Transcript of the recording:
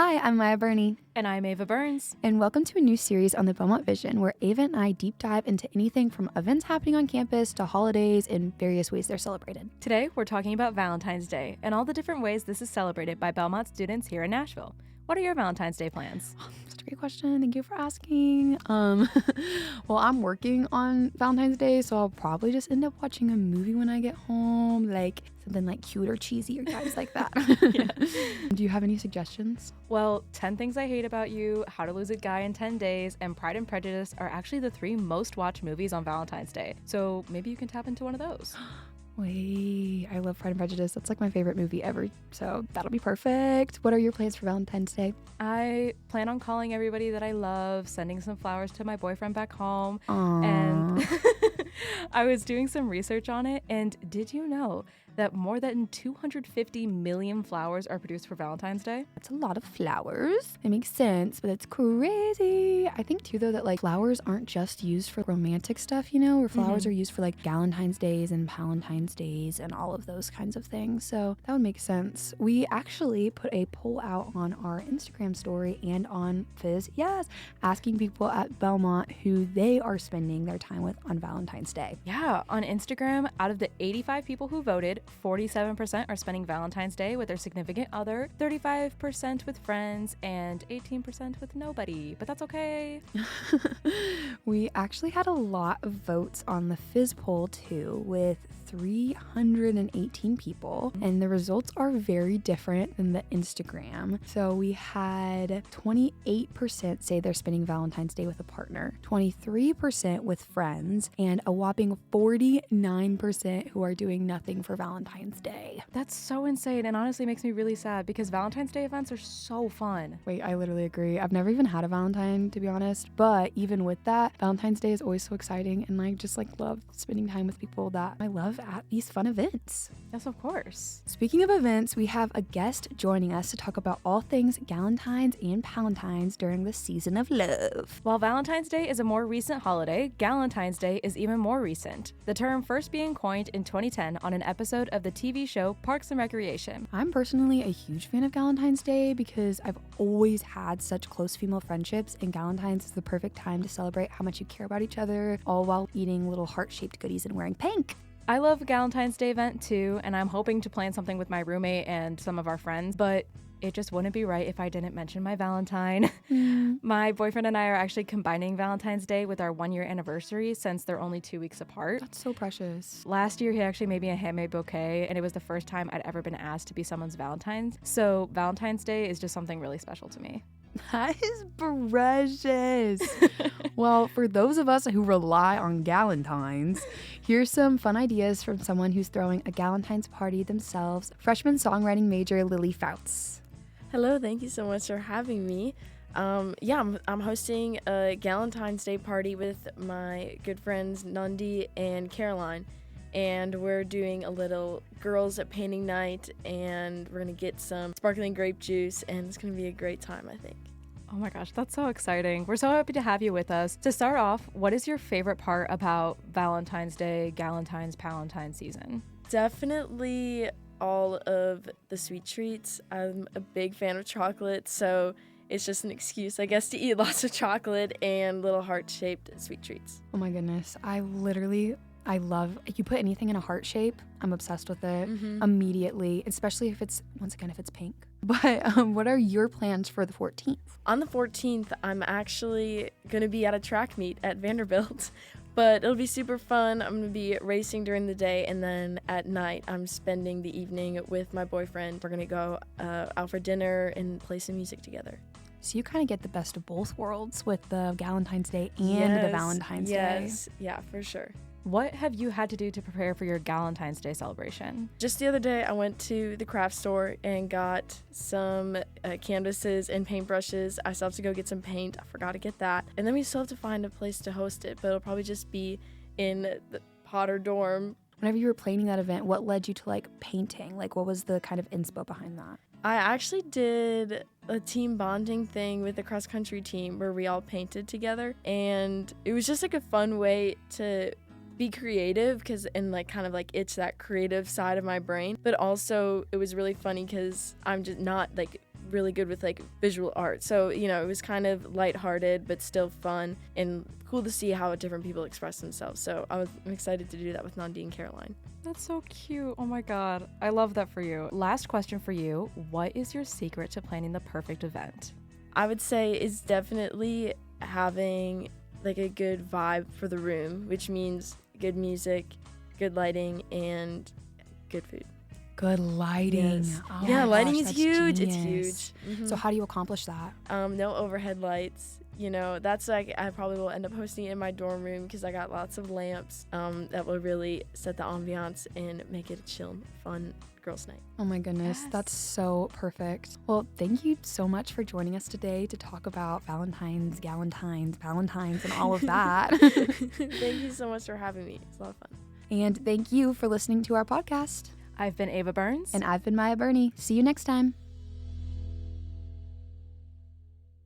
Hi, I'm Burney. And I'm Ava Burns. And welcome to a new series on the Belmont Vision, where Ava and I deep dive into anything from events happening on campus to holidays and various ways they're celebrated. Today, we're talking about Valentine's Day and all the different ways this is celebrated by Belmont students here in Nashville. What are your Valentine's Day plans? Such a great question. Thank you for asking. Well, I'm working on Valentine's Day, so I'll probably just end up watching a movie when I get home, like something like cute or cheesy or guys like that. Do you have any suggestions? Well, 10 Things I Hate About You, How to Lose a Guy in 10 Days, and Pride and Prejudice are actually the 3 most watched movies on Valentine's Day. So maybe you can tap into one of those. Wait, I love Pride and Prejudice. That's like my favorite movie ever, so that'll be perfect. What are your plans for Valentine's Day? I plan on calling everybody that I love, sending some flowers to my boyfriend back home. Aww. And I was doing some research on it, and did you know that more than 250 million flowers are produced for Valentine's Day? That's a lot of flowers. It makes sense, but it's crazy. I think too, though, that like flowers aren't just used for romantic stuff, you know, where flowers are used for like Galentine's days and Valentine's days and all of those kinds of things. So that would make sense. We actually put a poll out on our Instagram story and on Fizz, asking people at Belmont who they are spending their time with on Valentine's Day. Yeah, on Instagram, out of the 85 people who voted, 47% are spending Valentine's Day with their significant other, 35% with friends, and 18% with nobody. But that's okay. We actually had a lot of votes on the Fizz poll too, with 318 people, and the results are very different than the Instagram. So we had 28% say they're spending Valentine's Day with a partner, 23% with friends, and a whopping 49% who are doing nothing for Valentine's Day. That's so insane, and honestly makes me really sad because Valentine's Day events are so fun. Wait, I literally agree. I've never even had a Valentine, to be honest, but even with that, Valentine's Day is always so exciting, and I just like love spending time with people that I love at these fun events. Yes, of course. Speaking of events, we have a guest joining us to talk about all things Galentines and Palentines during the season of love. While Valentine's Day is a more recent holiday, Galentine's Day is even more recent. The term first being coined in 2010 on an episode of the TV show Parks and Recreation. I'm personally a huge fan of Galentine's Day because I've always had such close female friendships, and Galentine's is the perfect time to celebrate how much you care about each other, all while eating little heart-shaped goodies and wearing pink. I love Galentine's Day event too, and I'm hoping to plan something with my roommate and some of our friends, but it just wouldn't be right if I didn't mention my Valentine. My boyfriend and I are actually combining Valentine's Day with our 1-year anniversary since they're only 2 weeks apart. That's so precious. Last year, he actually made me a handmade bouquet, and it was the first time I'd ever been asked to be someone's Valentine's. So Valentine's Day is just something really special to me. That is precious. Well, for those of us who rely on Galentines, here's some fun ideas from someone who's throwing a Galentine's party themselves, freshman songwriting major Lilie Fouts. Hello, thank you so much for having me. I'm hosting a Galentine's Day party with my good friends Nundy and Caroline, and we're doing a little girls at painting night, and we're gonna get some sparkling grape juice, and it's gonna be a great time, I think. Oh my gosh, that's so exciting. We're so happy to have you with us. To start off, what is your favorite part about Valentine's Day, Galentine's, Palentine season? Definitely all of the sweet treats. I'm a big fan of chocolate, so it's just an excuse, I guess, to eat lots of chocolate and little heart-shaped sweet treats. Oh my goodness. I love, you put anything in a heart shape, I'm obsessed with it immediately, especially if it's pink. But what are your plans for the 14th? On the 14th, I'm actually going to be at a track meet at Vanderbilt, but it'll be super fun. I'm going to be racing during the day, and then at night, I'm spending the evening with my boyfriend. We're going to go out for dinner and play some music together. So you kind of get the best of both worlds with the Galentine's Day and the Valentine's Day. Yes, yeah, for sure. What have you had to do to prepare for your Galentine's Day celebration? Just the other day, I went to the craft store and got some canvases and paintbrushes. I still have to go get some paint. I forgot to get that. And then we still have to find a place to host it, but it'll probably just be in the Potter dorm. Whenever you were planning that event, what led you to like painting? Like what was the kind of inspo behind that? I actually did a team bonding thing with the cross-country team where we all painted together, and it was just like a fun way to be creative and kind of itch that creative side of my brain. But also it was really funny because I'm just not really good with like visual art. So, you know, it was kind of lighthearted but still fun and cool to see how different people express themselves. So I'm excited to do that with Nandi and Caroline. That's so cute. Oh my God. I love that for you. Last question for you. What is your secret to planning the perfect event? I would say is definitely having like a good vibe for the room, which means good music, good lighting, and good food. Good lighting. Yes. Oh Yeah, my lighting gosh, is that's huge. genius. It's huge. So how do you accomplish that? No overhead lights. You know, that's like I probably will end up hosting it in my dorm room because I got lots of lamps that will really set the ambiance and make it a chill, fun girls' night. Oh my goodness, Yes. that's so perfect. Well, thank you so much for joining us today to talk about Valentines, Galentines, Valentines, and all of that. Thank you so much for having me. It's a lot of fun. And thank you for listening to our podcast. I've been Ava Burns. And I've been Maya Burney. See you next time.